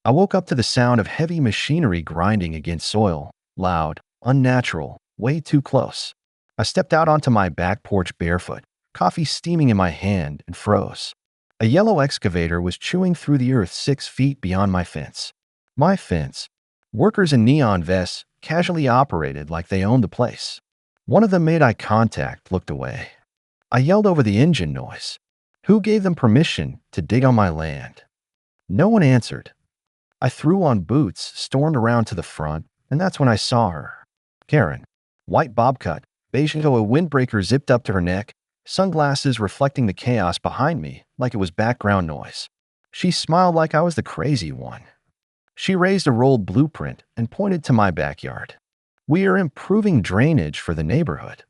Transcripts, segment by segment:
I woke up to the sound of heavy machinery grinding against soil, loud, unnatural, way too close. I stepped out onto my back porch barefoot, coffee steaming in my hand, and froze. A yellow excavator was chewing through the earth 6 feet beyond my fence. My fence. Workers in neon vests casually operated like they owned the place. One of them made eye contact, looked away. I yelled over the engine noise. Who gave them permission to dig on my land? No one answered. I threw on boots, stormed around to the front, and that's when I saw her. Karen. White bob cut, beige HOA windbreaker zipped up to her neck, sunglasses reflecting the chaos behind me like it was background noise. She smiled like I was the crazy one. She raised a rolled blueprint and pointed to my backyard. We are improving drainage for the neighborhood.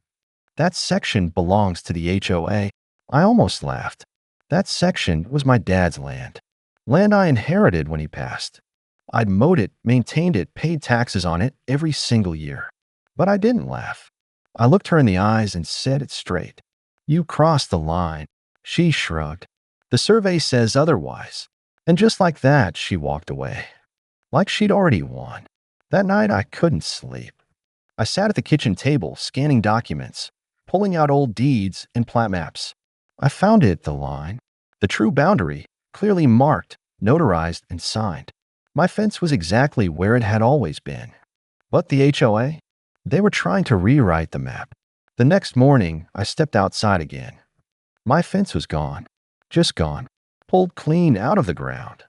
That section belongs to the HOA. I almost laughed. That section was my dad's land. Land I inherited when he passed. I'd mowed it, maintained it, paid taxes on it every single year. But I didn't laugh. I looked her in the eyes and said it straight. You crossed the line. She shrugged. The survey says otherwise. And just like that, she walked away. Like she'd already won. That night, I couldn't sleep. I sat at the kitchen table, scanning documents, pulling out old deeds and plat maps. I found it, the line. The true boundary, clearly marked, notarized, and signed. My fence was exactly where it had always been. But the HOA? They were trying to rewrite the map. The next morning, I stepped outside again. My fence was gone. Just gone. Pulled clean out of the ground.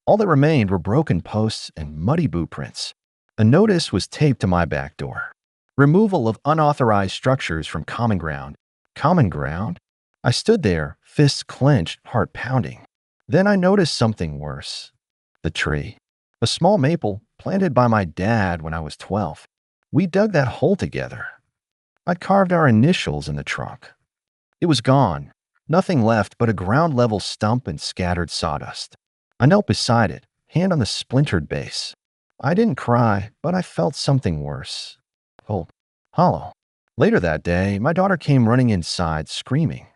All that remained were broken posts and muddy boot prints. A notice was taped to my back door. Removal of unauthorized structures from common ground. Common ground? I stood there, fists clenched, heart pounding. Then I noticed something worse. The tree. A small maple planted by my dad when I was 12. We dug that hole together. I'd carved our initials in the trunk. It was gone. Nothing left but a ground-level stump and scattered sawdust. I knelt beside it, hand on the splintered base. I didn't cry, but I felt something worse. Cold. Hollow. Later that day, my daughter came running inside, screaming.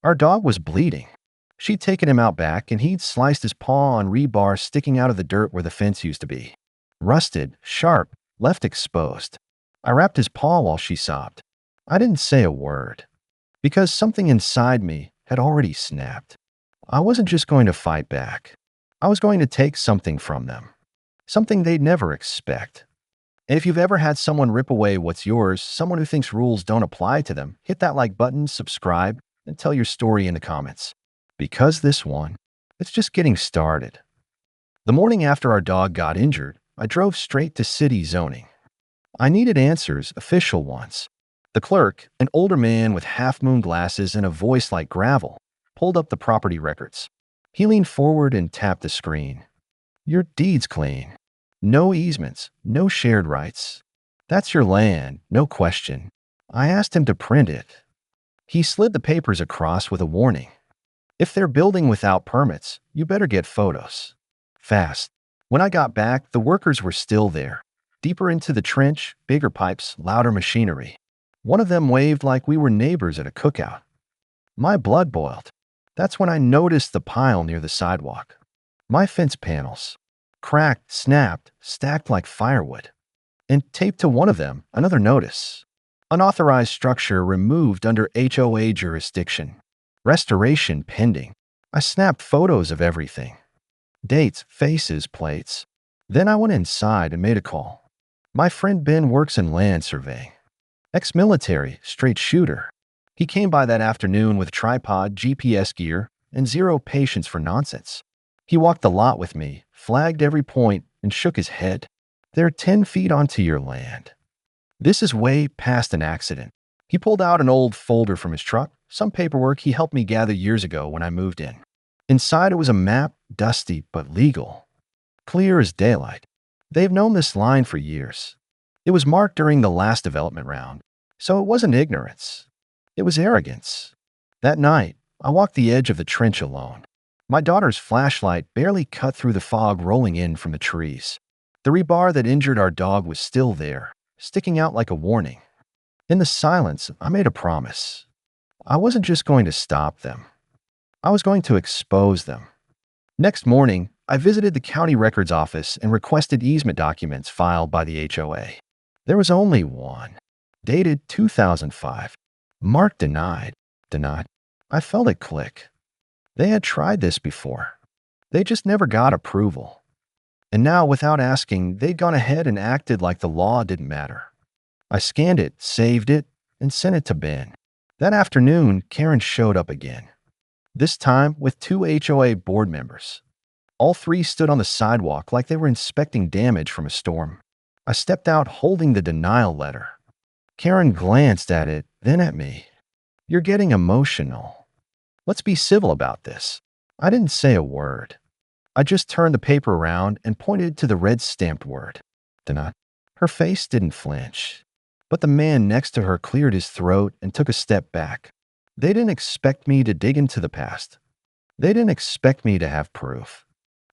Our dog was bleeding. She'd taken him out back, and he'd sliced his paw on rebar sticking out of the dirt where the fence used to be. Rusted, sharp, left exposed. I wrapped his paw while she sobbed. I didn't say a word, because something inside me had already snapped. I wasn't just going to fight back. I was going to take something from them. Something they'd never expect. And if you've ever had someone rip away what's yours, someone who thinks rules don't apply to them, hit that like button, subscribe, and tell your story in the comments. Because this one, it's just getting started. The morning after our dog got injured, I drove straight to city zoning. I needed answers, official ones. The clerk, an older man with half-moon glasses and a voice like gravel, pulled up the property records. He leaned forward and tapped the screen. Your deed's clean. No easements, no shared rights. That's your land, no question. I asked him to print it. He slid the papers across with a warning. If they're building without permits, you better get photos. Fast. When I got back, the workers were still there. Deeper into the trench, bigger pipes, louder machinery. One of them waved like we were neighbors at a cookout. My blood boiled. That's when I noticed the pile near the sidewalk. My fence panels. Cracked, snapped, stacked like firewood. And taped to one of them, another notice. Unauthorized structure removed under HOA jurisdiction. Restoration pending. I snapped photos of everything. Dates, faces, plates. Then I went inside and made a call. My friend Ben works in land surveying. Ex-military, straight shooter. He came by that afternoon with tripod, GPS gear, and zero patience for nonsense. He walked the lot with me, flagged every point, and shook his head. They're 10 feet onto your land. This is way past an accident. He pulled out an old folder from his truck, some paperwork he helped me gather years ago when I moved in. Inside it was a map, dusty but legal. Clear as daylight. They've known this line for years. It was marked during the last development round, so it wasn't ignorance. It was arrogance. That night, I walked the edge of the trench alone. My daughter's flashlight barely cut through the fog rolling in from the trees. The rebar that injured our dog was still there, sticking out like a warning. In the silence, I made a promise. I wasn't just going to stop them. I was going to expose them. Next morning, I visited the county records office and requested easement documents filed by the HOA. There was only one, dated 2005. Marked denied. Denied. I felt it click. They had tried this before. They just never got approval. And now, without asking, they'd gone ahead and acted like the law didn't matter. I scanned it, saved it, and sent it to Ben. That afternoon, Karen showed up again. This time with 2 HOA board members. All three stood on the sidewalk like they were inspecting damage from a storm. I stepped out holding the denial letter. Karen glanced at it, then at me. "You're getting emotional. Let's be civil about this." I didn't say a word. I just turned the paper around and pointed to the red stamped word. Denied. Her face didn't flinch. But the man next to her cleared his throat and took a step back. They didn't expect me to dig into the past. They didn't expect me to have proof.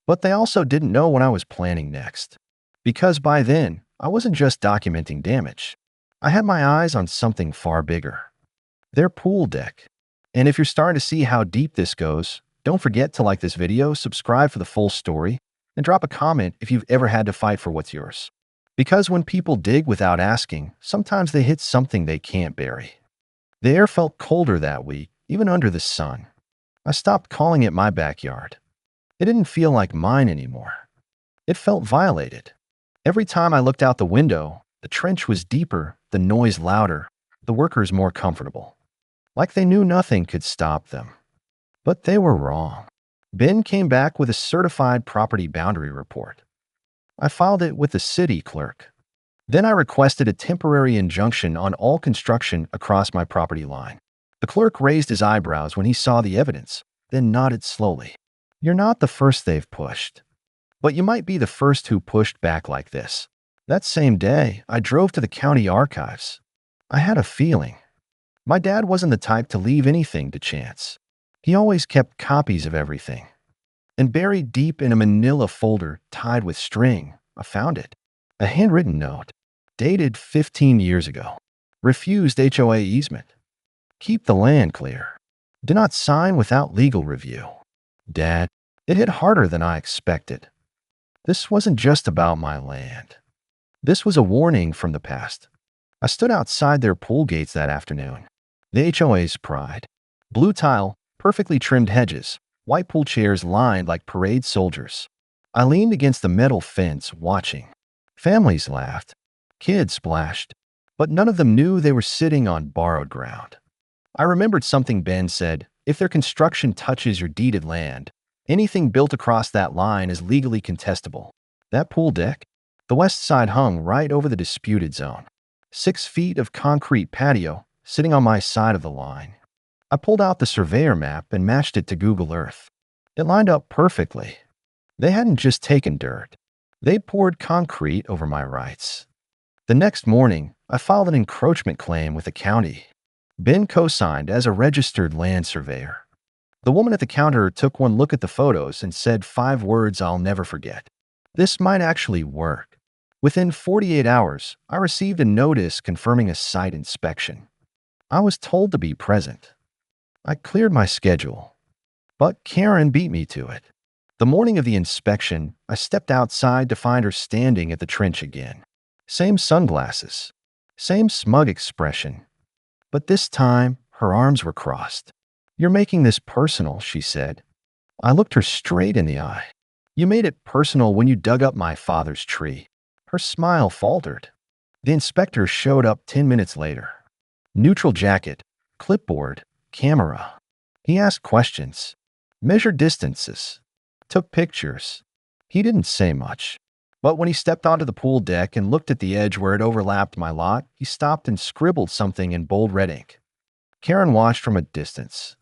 But they also didn't know what I was planning next. Because by then, I wasn't just documenting damage. I had my eyes on something far bigger. Their pool deck. And if you're starting to see how deep this goes, don't forget to like this video, subscribe for the full story, and drop a comment if you've ever had to fight for what's yours. Because when people dig without asking, sometimes they hit something they can't bury. The air felt colder that week, even under the sun. I stopped calling it my backyard. It didn't feel like mine anymore. It felt violated. Every time I looked out the window, the trench was deeper, the noise louder, the workers more comfortable. Like they knew nothing could stop them. But they were wrong. Ben came back with a certified property boundary report. I filed it with the city clerk. Then I requested a temporary injunction on all construction across my property line. The clerk raised his eyebrows when he saw the evidence, then nodded slowly. "You're not the first they've pushed. But you might be the first who pushed back like this." That same day, I drove to the county archives. I had a feeling. My dad wasn't the type to leave anything to chance. He always kept copies of everything. And buried deep in a manila folder tied with string, I found it. A handwritten note, dated 15 years ago. Refused HOA easement. Keep the land clear. Do not sign without legal review. Dad, it hit harder than I expected. This wasn't just about my land. This was a warning from the past. I stood outside their pool gates that afternoon. The HOA's pride. Blue tile, perfectly trimmed hedges, white pool chairs lined like parade soldiers. I leaned against the metal fence, watching. Families laughed. Kids splashed. But none of them knew they were sitting on borrowed ground. I remembered something Ben said: if their construction touches your deeded land, anything built across that line is legally contestable. That pool deck? The west side hung right over the disputed zone. 6 feet of concrete patio sitting on my side of the line. I pulled out the surveyor map and matched it to Google Earth. It lined up perfectly. They hadn't just taken dirt. They poured concrete over my rights. The next morning, I filed an encroachment claim with the county. Ben co-signed as a registered land surveyor. The woman at the counter took one look at the photos and said 5 words I'll never forget. "This might actually work." Within 48 hours, I received a notice confirming a site inspection. I was told to be present. I cleared my schedule. But Karen beat me to it. The morning of the inspection, I stepped outside to find her standing at the trench again. Same sunglasses. Same smug expression. But this time, her arms were crossed. "You're making this personal," she said. I looked her straight in the eye. "You made it personal when you dug up my father's tree." Her smile faltered. The inspector showed up 10 minutes later. Neutral jacket, clipboard, camera. He asked questions, measured distances, took pictures. He didn't say much. But when he stepped onto the pool deck and looked at the edge where it overlapped my lot, he stopped and scribbled something in bold red ink. Karen watched from a distance.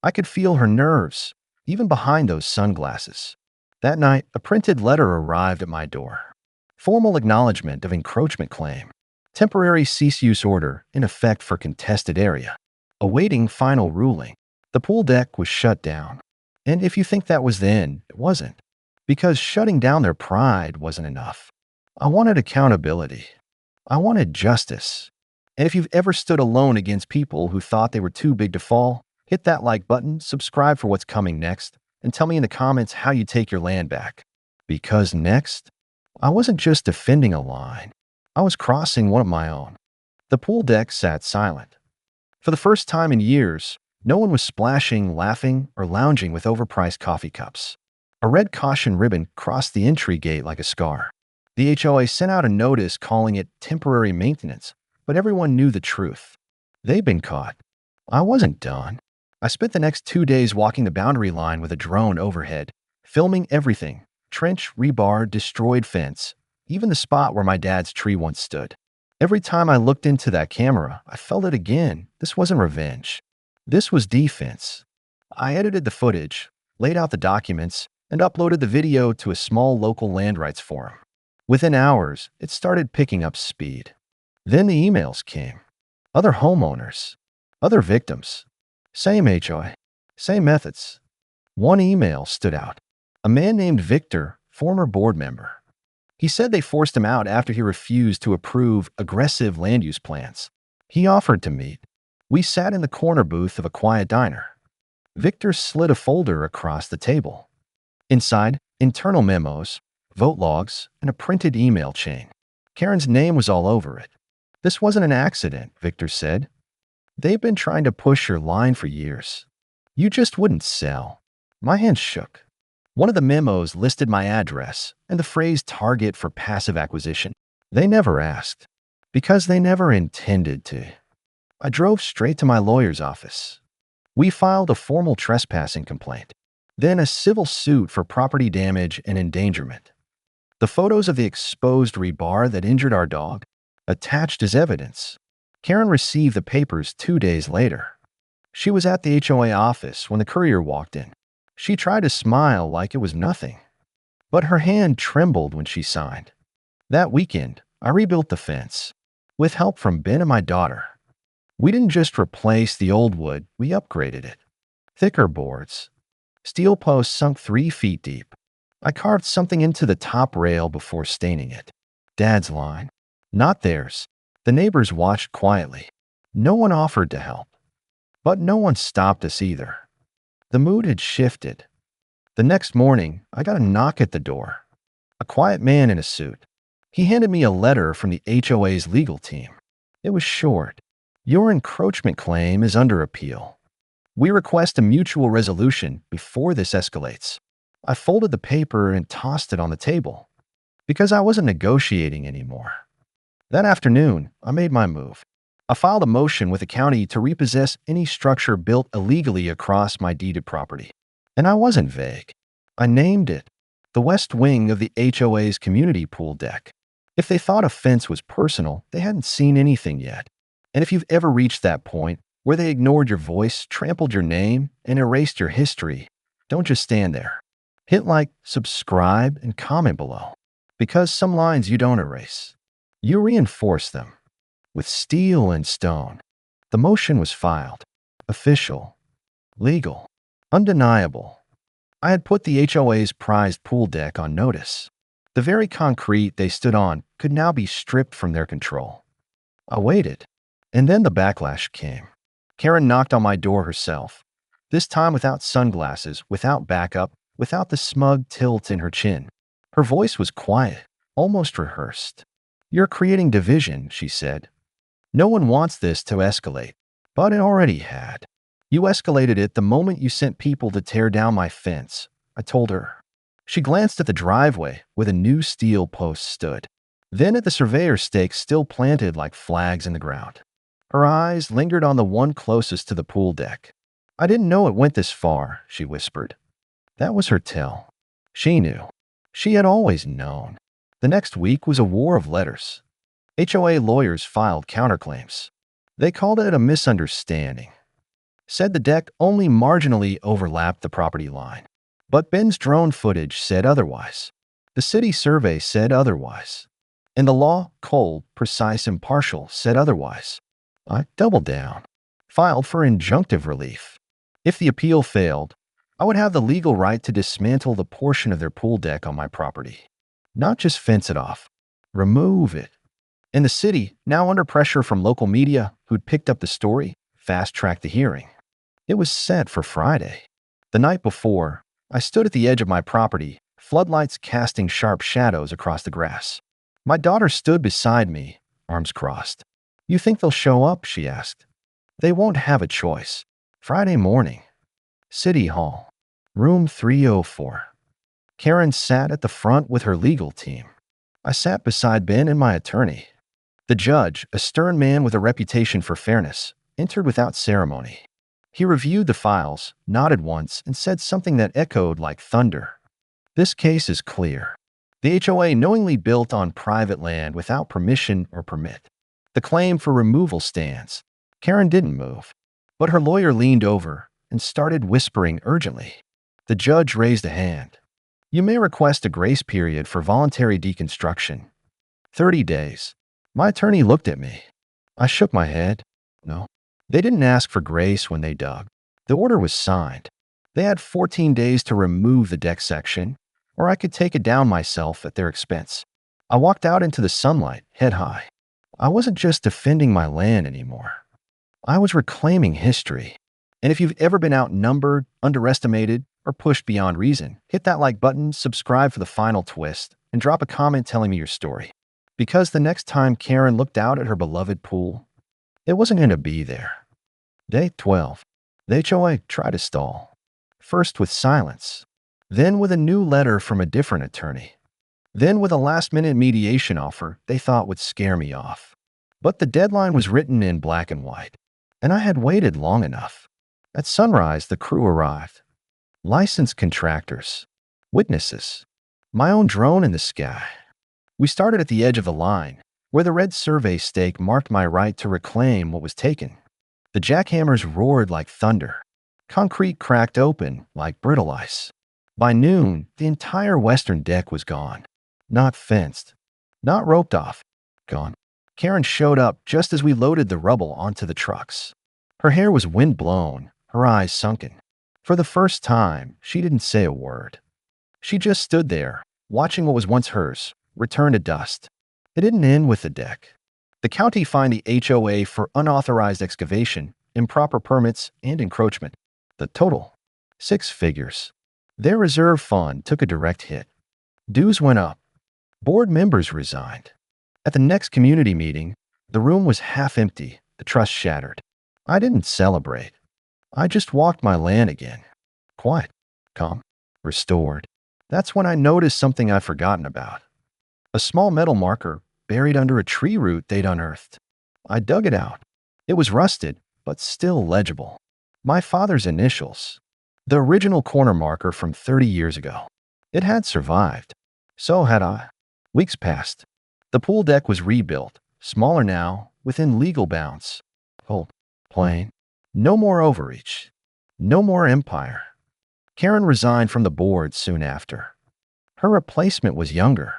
I could feel her nerves, even behind those sunglasses. That night, a printed letter arrived at my door. Formal acknowledgement of encroachment claim. Temporary cease-use order in effect for contested area. Awaiting final ruling. The pool deck was shut down. And if you think that was the end, it wasn't. Because shutting down their pride wasn't enough. I wanted accountability. I wanted justice. And if you've ever stood alone against people who thought they were too big to fall, hit that like button, subscribe for what's coming next, and tell me in the comments how you take your land back. Because next, I wasn't just defending a line. I was crossing one of my own. The pool deck sat silent. For the first time in years, no one was splashing, laughing, or lounging with overpriced coffee cups. A red caution ribbon crossed the entry gate like a scar. The HOA sent out a notice calling it temporary maintenance, but everyone knew the truth. They'd been caught. I wasn't done. I spent the next 2 days walking the boundary line with a drone overhead, filming everything: trench, rebar, destroyed fence, even the spot where my dad's tree once stood. Every time I looked into that camera, I felt it again. This wasn't revenge. This was defense. I edited the footage, laid out the documents, and uploaded the video to a small local land rights forum. Within hours, it started picking up speed. Then the emails came. Other homeowners, other victims. Same HOA, same methods. One email stood out. A man named Victor, former board member. He said they forced him out after he refused to approve aggressive land use plans. He offered to meet. We sat in the corner booth of a quiet diner. Victor slid a folder across the table. Inside, internal memos, vote logs, and a printed email chain. Karen's name was all over it. This wasn't an accident, Victor said. They've been trying to push your line for years. You just wouldn't sell. My hands shook. One of the memos listed my address and the phrase target for passive acquisition. They never asked, because they never intended to. I drove straight to my lawyer's office. We filed a formal trespassing complaint, then a civil suit for property damage and endangerment. The photos of the exposed rebar that injured our dog attached as evidence. Karen received the papers 2 days later. She was at the HOA office when the courier walked in. She tried to smile like it was nothing, but her hand trembled when she signed. That weekend, I rebuilt the fence, with help from Ben and my daughter. We didn't just replace the old wood, we upgraded it. Thicker boards. Steel posts sunk 3 feet deep. I carved something into the top rail before staining it. Dad's line. Not theirs. The neighbors watched quietly. No one offered to help. But no one stopped us either. The mood had shifted. The next morning, I got a knock at the door. A quiet man in a suit. He handed me a letter from the HOA's legal team. It was short. Your encroachment claim is under appeal. We request a mutual resolution before this escalates. I folded the paper and tossed it on the table because I wasn't negotiating anymore. That afternoon, I made my move. I filed a motion with the county to repossess any structure built illegally across my deeded property. And I wasn't vague. I named it the west wing of the HOA's community pool deck. If they thought a fence was personal, they hadn't seen anything yet. And if you've ever reached that point where they ignored your voice, trampled your name, and erased your history, don't just stand there. Hit like, subscribe, and comment below. Because some lines you don't erase. You reinforce them. With steel and stone. The motion was filed. Official. Legal. Undeniable. I had put the HOA's prized pool deck on notice. The very concrete they stood on could now be stripped from their control. I waited. And then the backlash came. Karen knocked on my door herself. This time without sunglasses, without backup, without the smug tilt in her chin. Her voice was quiet, almost rehearsed. You're creating division, she said. No one wants this to escalate, but it already had. You escalated it the moment you sent people to tear down my fence, I told her. She glanced at the driveway where the new steel post stood, then at the surveyor stakes still planted like flags in the ground. Her eyes lingered on the one closest to the pool deck. I didn't know it went this far, she whispered. That was her tell. She knew. She had always known. The next week was a war of letters. HOA lawyers filed counterclaims. They called it a misunderstanding. Said the deck only marginally overlapped the property line. But Ben's drone footage said otherwise. The city survey said otherwise. And the law, cold, precise, impartial, said otherwise. I doubled down. Filed for injunctive relief. If the appeal failed, I would have the legal right to dismantle the portion of their pool deck on my property. Not just fence it off. Remove it. And the city, now under pressure from local media who'd picked up the story, fast-tracked the hearing. It was set for Friday. The night before, I stood at the edge of my property, floodlights casting sharp shadows across the grass. My daughter stood beside me, arms crossed. "You think they'll show up?" she asked. "They won't have a choice." Friday morning. City Hall. Room 304. Karen sat at the front with her legal team. I sat beside Ben and my attorney. The judge, a stern man with a reputation for fairness, entered without ceremony. He reviewed the files, nodded once, and said something that echoed like thunder. "This case is clear. The HOA knowingly built on private land without permission or permit. The claim for removal stands." Karen didn't move, but her lawyer leaned over and started whispering urgently. The judge raised a hand. "You may request a grace period for voluntary deconstruction. 30 days. My attorney looked at me. I shook my head. No. They didn't ask for grace when they dug. The order was signed. They had 14 days to remove the deck section, or I could take it down myself at their expense. I walked out into the sunlight, head high. I wasn't just defending my land anymore. I was reclaiming history. And if you've ever been outnumbered, underestimated, or pushed beyond reason, hit that like button, subscribe for the final twist, and drop a comment telling me your story. Because the next time Karen looked out at her beloved pool, it wasn't going to be there. Day 12. The HOA tried to stall. First with silence, then with a new letter from a different attorney, then with a last-minute mediation offer they thought would scare me off. But the deadline was written in black and white, and I had waited long enough. At sunrise, the crew arrived. Licensed contractors, witnesses, my own drone in the sky. We started at the edge of the line, where the red survey stake marked my right to reclaim what was taken. The jackhammers roared like thunder. Concrete cracked open like brittle ice. By noon, the entire western deck was gone. Not fenced, not roped off, gone. Karen showed up just as we loaded the rubble onto the trucks. Her hair was wind-blown, her eyes sunken. For the first time, she didn't say a word. She just stood there, watching what was once hers return to dust. It didn't end with the deck. The county fined the HOA for unauthorized excavation, improper permits, and encroachment. The total, 6 figures. Their reserve fund took a direct hit. Dues went up. Board members resigned. At the next community meeting, the room was half empty, the trust shattered. I didn't celebrate. I just walked my land again. Quiet, calm, restored. That's when I noticed something I'd forgotten about. A small metal marker buried under a tree root they'd unearthed. I dug it out. It was rusted, but still legible. My father's initials. The original corner marker from 30 years ago. It had survived. So had I. Weeks passed. The pool deck was rebuilt, smaller now, within legal bounds. Cold, plain. No more overreach. No more empire. Karen resigned from the board soon after. Her replacement was younger.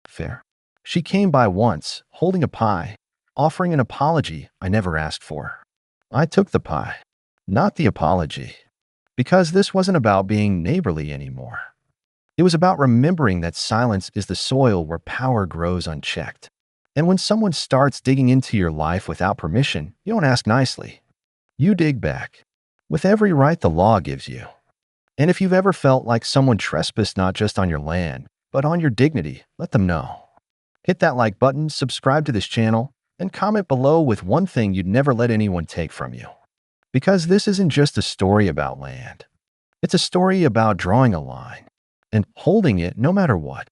Fair. She came by once, holding a pie, offering an apology I never asked for. I took the pie, not the apology, because this wasn't about being neighborly anymore. It was about remembering that silence is the soil where power grows unchecked. And when someone starts digging into your life without permission, you don't ask nicely. You dig back, with every right the law gives you. And if you've ever felt like someone trespassed not just on your land, but on your dignity, let them know. Hit that like button, subscribe to this channel, and comment below with one thing you'd never let anyone take from you. Because this isn't just a story about land. It's a story about drawing a line and holding it no matter what.